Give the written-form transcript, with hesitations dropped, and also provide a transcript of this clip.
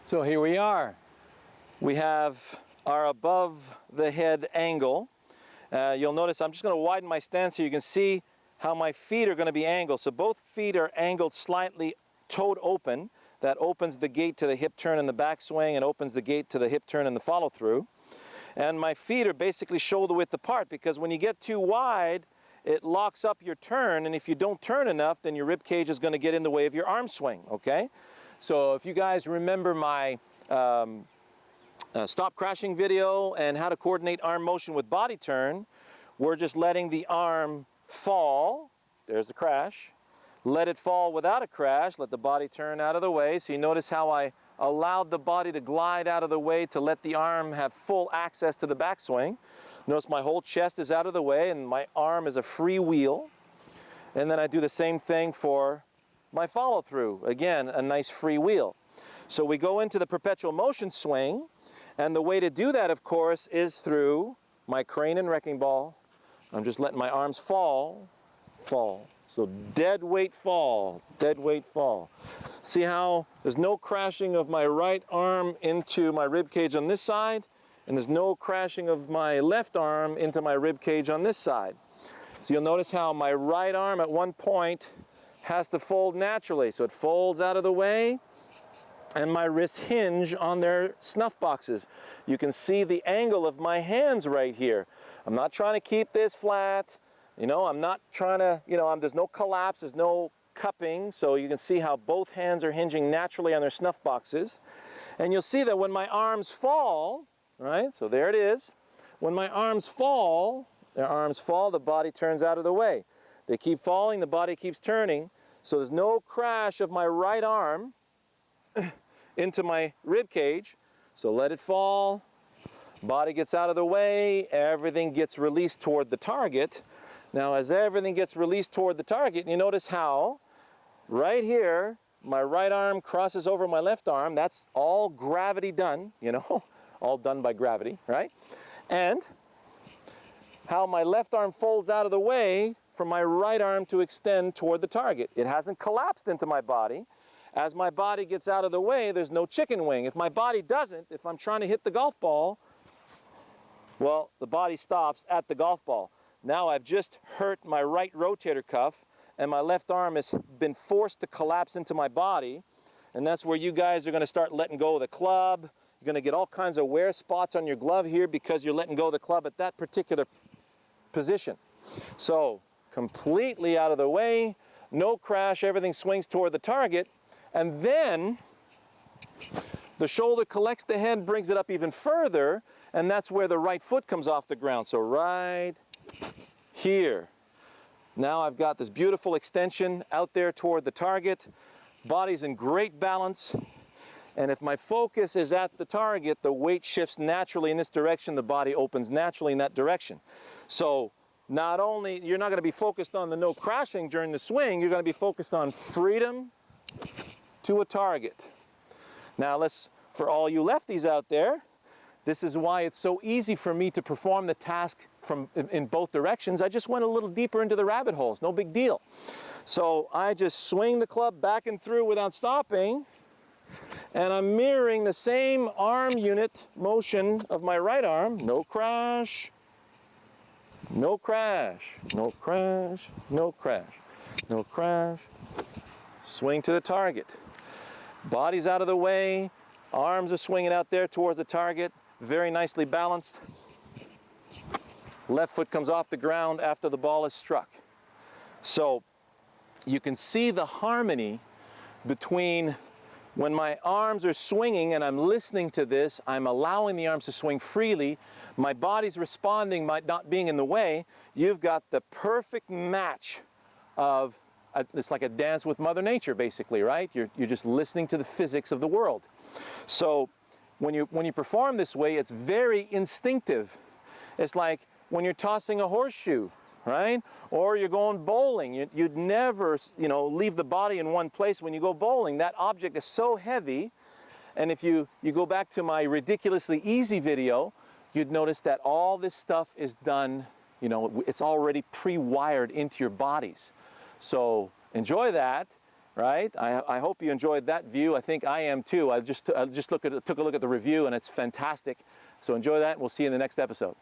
So here we are. We have our above the head angle. You'll notice I'm just going to widen my stance so you can see how my feet are going to be angled. So both feet are angled slightly toed open. That opens the gate to the hip turn and the backswing, and opens the gate to the hip turn and the follow through. And my feet are basically shoulder width apart, because when you get too wide, it locks up your turn, and if you don't turn enough, then your rib cage is going to get in the way of your arm swing, okay? So if you guys remember my stop crashing video and how to coordinate arm motion with body turn, we're just letting the arm fall. There's the crash. Let it fall without a crash. Let the body turn out of the way. So you notice how I allowed the body to glide out of the way to let the arm have full access to the backswing. Notice my whole chest is out of the way and my arm is a free wheel. And then I do the same thing for my follow through. Again, a nice free wheel. So we go into the perpetual motion swing, and the way to do that, of course, is through my crane and wrecking ball. I'm just letting my arms fall. So dead weight fall, dead weight fall. See how there's no crashing of my right arm into my rib cage on this side, and there's no crashing of my left arm into my rib cage on this side. So you'll notice how my right arm at one point has to fold naturally. So it folds out of the way, and my wrists hinge on their snuff boxes. You can see the angle of my hands right here. I'm not trying to keep this flat. You know, I'm not trying to, there's no collapse, there's no cupping. So you can see how both hands are hinging naturally on their snuff boxes. And you'll see that when my arms fall, right, so there it is. When my arms fall, the body turns out of the way. They keep falling, the body keeps turning. So there's no crash of my right arm into my rib cage. So let it fall, body gets out of the way, everything gets released toward the target. Now as everything gets released toward the target, you notice how right here my right arm crosses over my left arm. That's all gravity done, all done by gravity, right? And how my left arm folds out of the way for my right arm to extend toward the target. It hasn't collapsed into my body. As my body gets out of the way, there's no chicken wing. If my body doesn't, if I'm trying to hit the golf ball, well, the body stops at the golf ball. Now I've just hurt my right rotator cuff, and my left arm has been forced to collapse into my body, and that's where you guys are going to start letting go of the club. You're going to get all kinds of wear spots on your glove here because you're letting go of the club at that particular position. So completely out of the way, no crash, everything swings toward the target, and then the shoulder collects the head, brings it up even further, and that's where the right foot comes off the ground. So right here. Now I've got this beautiful extension out there toward the target. Body's in great balance, and if my focus is at the target, the weight shifts naturally in this direction, the body opens naturally in that direction. So not only, you're not going to be focused on the no crashing during the swing, you're going to be focused on freedom to a target. Now for all you lefties out there, this is why it's so easy for me to perform the task in both directions. I just went a little deeper into the rabbit holes, no big deal. So I just swing the club back and through without stopping, and I'm mirroring the same arm unit motion of my right arm. No crash. No crash, no crash, no crash, no crash. Swing to the target. Body's out of the way, arms are swinging out there towards the target, very nicely balanced. Left foot comes off the ground after the ball is struck. So you can see the harmony between when my arms are swinging and I'm listening to this, I'm allowing the arms to swing freely, my body's responding by not being in the way. You've got the perfect match of, it's like a dance with Mother Nature basically, right? You're just listening to the physics of the world. So when you perform this way, it's very instinctive. It's like when you're tossing a horseshoe, right? Or you're going bowling. You'd never, leave the body in one place when you go bowling. That object is so heavy. And if you go back to my ridiculously easy video, you'd notice that all this stuff is done, it's already pre-wired into your bodies. So enjoy that. right? I hope you enjoyed that view. I think I am too. I just took a look at the review, and it's fantastic. So enjoy that, and we'll see you in the next episode.